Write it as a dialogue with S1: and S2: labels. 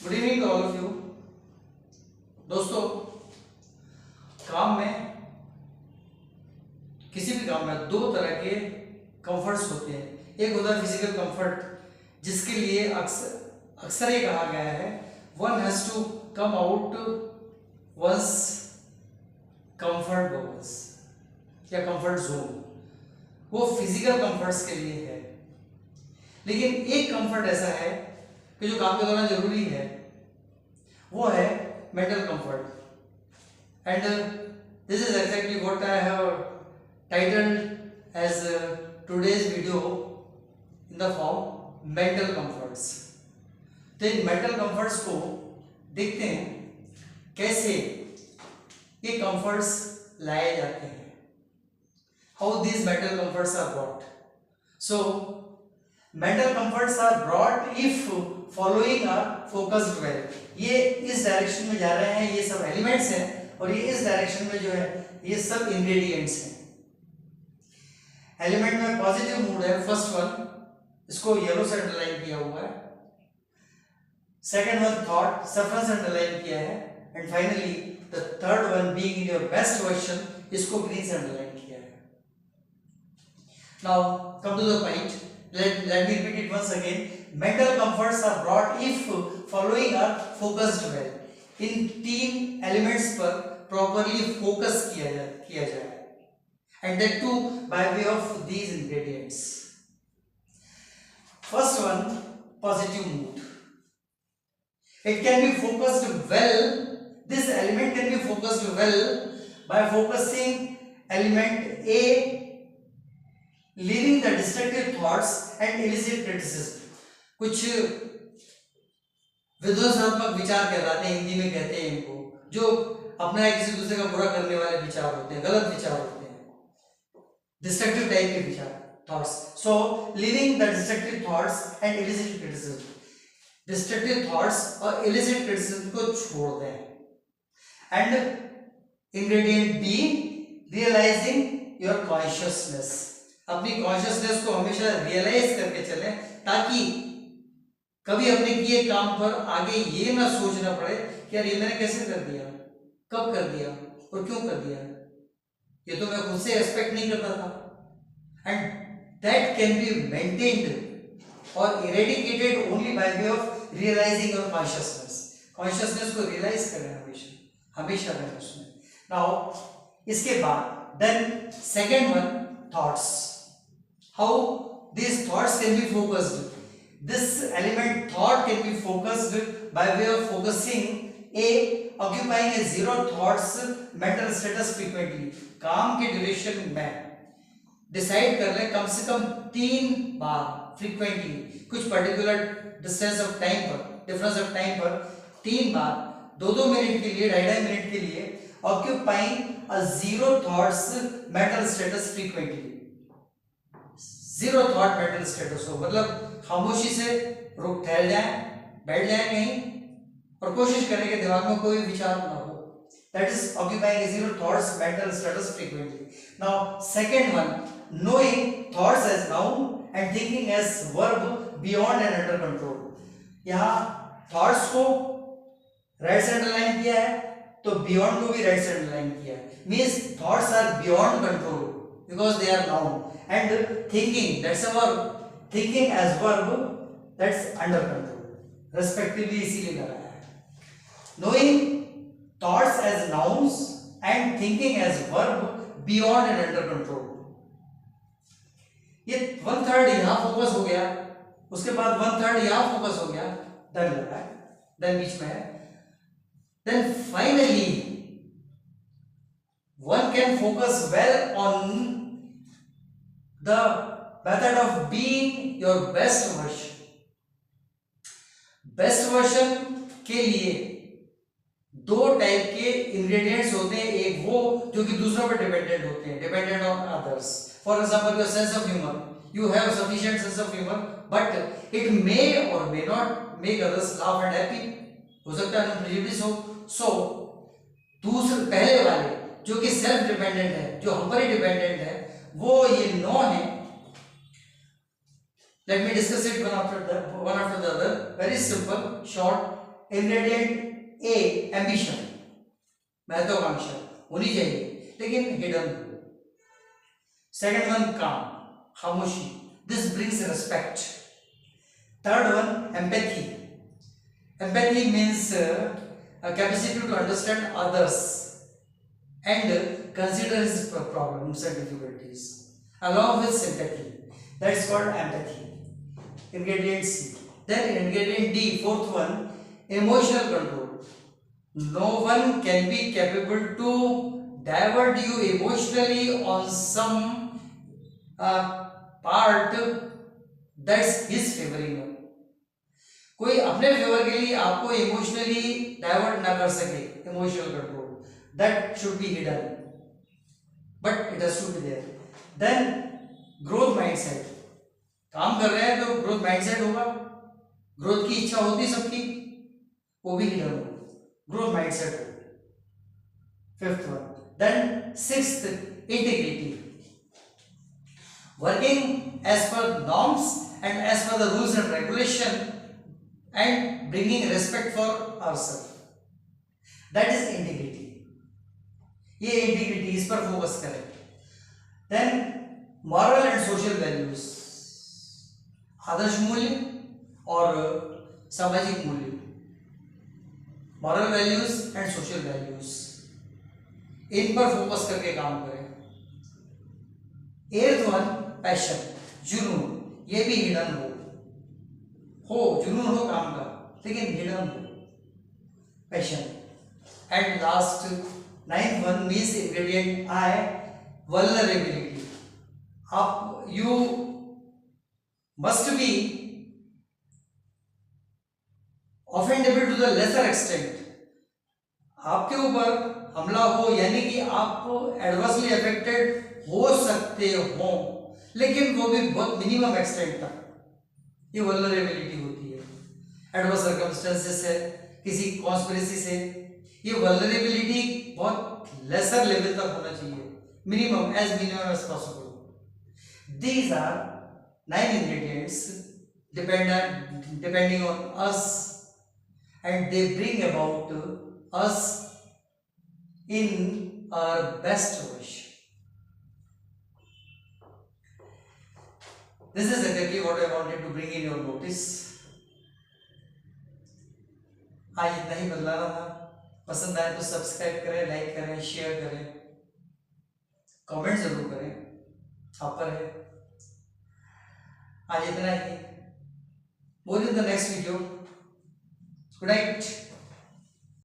S1: Good evening to all of you. दोस्तों, काम में, किसी भी काम में दो तरह के कंफर्ट्स होते हैं। एक होता है फिजिकल कंफर्ट, जिसके लिए अक्सर ये कहा गया है one has to come out once comfort bubbles या कंफर्ट जोन। वो फिजिकल कंफर्ट्स के लिए है। लेकिन एक कंफर्ट ऐसा है कि जो काम के दौरान जरूरी है, वो है mental comfort. And this is exactly what I have titled as today's video in the form mental comforts. तो इन मेंटल कंफर्ट्स को देखते हैं कैसे ये कंफर्ट्स लाए जाते हैं, how these mental comforts are brought. So mental comforts are brought if following are focused well. ये इस डायरेक्शन में जा रहे हैं, ये सब एलिमेंट्स हैं, और ये इस डायरेक्शन में जो है ये सब इंग्रेडिएंट्स हैं। एलिमेंट में पॉजिटिव मूड है, फर्स्ट वन, इसको येलो से अंडरलाइन किया हुआ है। सेकंड वन थॉट, सफर से अंडरलाइन किया है। And finally the third one being in your best version, इसको ग्रीन से अंडरलाइन किया है। Now come to the point, let me repeat it once again. Mental comforts are brought if following are focused well. इन तीन elements पर properly focus किया जाए, and that too by way of these ingredients. First one, positive mood. It can be focused well. This element can be focused well by focusing element A, leaving the destructive thoughts and illicit criticism. कुछ विध्वंसात्मक विचार कहलाते हैं, हिंदी में कहते हैं इनको, जो अपना या किसी दूसरे का बुरा करने वाले विचार होते हैं, गलत विचार होते हैं, डिस्ट्रक्टिव टाइप के विचार, thoughts. So living the destructive thoughts and illicit criticism, destructive thoughts और इलिसिट क्रिटिसिज्म को छोड़ दें। And ingredient B, realising your consciousness. अपनी कॉन्शियसनेस को हमेशा रियलाइज करके चलें, ताकि कभी अपने किए काम पर आगे ये ना सोचना पड़े कि यार ये मैंने कैसे कर दिया, कब कर दिया और क्यों कर दिया, ये तो मैं खुद से एक्सपेक्ट नहीं करता था। And that can be maintained और eradicated only by way of realising your consciousness. Consciousness को रियलाइज करें हमेशा, हमेशा करें उसमें। नाउ इसके बाद then second one, thoughts. How these thoughts can be focused? This element thought can be focused by way of focusing A, occupying a zero thoughts mental status frequently. काम के ड्यूरेशन में डिसाइड कर ले कम से कम 3 बार frequently, कुछ particular distance of time पर, difference of time पर 3 बार 2-2 minute के लिए, 2.5 मिनट के लिए occupying a zero thoughts mental status frequently. Zero thought mental status हो, मतलब खामोशी से रुक ठहर जाए, बैठ जाए कहीं और कोशिश करें कि दिमाग में कोई विचार ना हो। That is occupying a zero thoughts mental status frequently. Now second one, knowing thoughts as noun and thinking as verb beyond and under control. यहाँ थॉट्स को राइट से अंडरलाइन किया है, तो बियॉन्ड को भी राइट से अंडरलाइन किया है। Means thoughts are beyond control because they are noun, and thinking, that's a verb, thinking as verb, that's under control, respectively इसीलिए लगाया है। Knowing thoughts as nouns and thinking as verb beyond and under control. ये 1/3 यहां focus हो गया, उसके बाद 1/3 यहां फोकस हो गया, देन लगा है, देन बीच में है। Then finally, one can focus well on the method of being your best version. Best version के लिए 2 टाइप के इंग्रेडिएंट्स होते हैं। एक वो जो कि दूसरों पर डिपेंडेंट होते हैं, dependent on others. For example your sense of humour, you have sufficient sense of humor, but it may or may not make others laugh and happy. हो सकता है प्रेजुडिस हो। सो दूसरे पहले वाले जो कि सेल्फ डिपेंडेंट है, जो हम पर ही डिपेंडेंट है, वो ये 9 है। Let me discuss it one after the other. Very simple, short. Ingredient A ambition, महत्वाकांक्षा होनी चाहिए लेकिन हिडन हो। सेकंड वन काम, खामोशी, this brings respect. Third one empathy, empathy means capacity to understand others and consider his problems and difficulties along with sympathy, that's called empathy. Ingredient C. Then ingredient D, fourth one, emotional control. No one can be capable to divert you emotionally on some part that's his favoring. कोई अपने favour के लिए आपको emotionally divert ना कर सके, emotional control, that should be hidden but it has to be there. Then growth mindset, काम कर रहे हैं तो ग्रोथ माइंडसेट होगा, ग्रोथ की इच्छा होती सबकी, वो भी हिडन होगा, ग्रोथ माइंडसेट हो। Fifth one. Then sixth, integrity, working as per norms and as per the rules and regulation and bringing respect for ourselves, that is integrity. ये integrity, इस पर फोकस करें। then moral and social values, आदर्श मूल्य और सामाजिक मूल्य, moral values and social values, इन पर focus करके काम करें। एट्थ वन, पैशन, जुनून, ये भी हिडन हो, जुनून हो काम का लेकिन हिडन हो, passion. And last ninth one means ingredient I, vulnerability, आप you must be offendable to the lesser extent, आपके ऊपर हमला हो यानी कि आप एडवर्सली अफेक्टेड हो सकते हो लेकिन वो भी बहुत मिनिमम एक्सटेंट तक, ये वल्नरेबिलिटी होती है। एडवर्स सर्कमस्टेंसेस है, किसी कॉन्स्पिरेसी से, ये वल्नरेबिलिटी बहुत लेसर लेवल तक होना चाहिए, minimum as possible. These are 9 ingredients depending on us and they bring about us in our best wish. This is exactly what I wanted to bring in your notice. आज इतना ही बदलाना था। पसंद आए तो subscribe करें, लाइक करें, share करें, comment जरूर करें, आप पर है। आज इतना ही। More in the next video. Good night.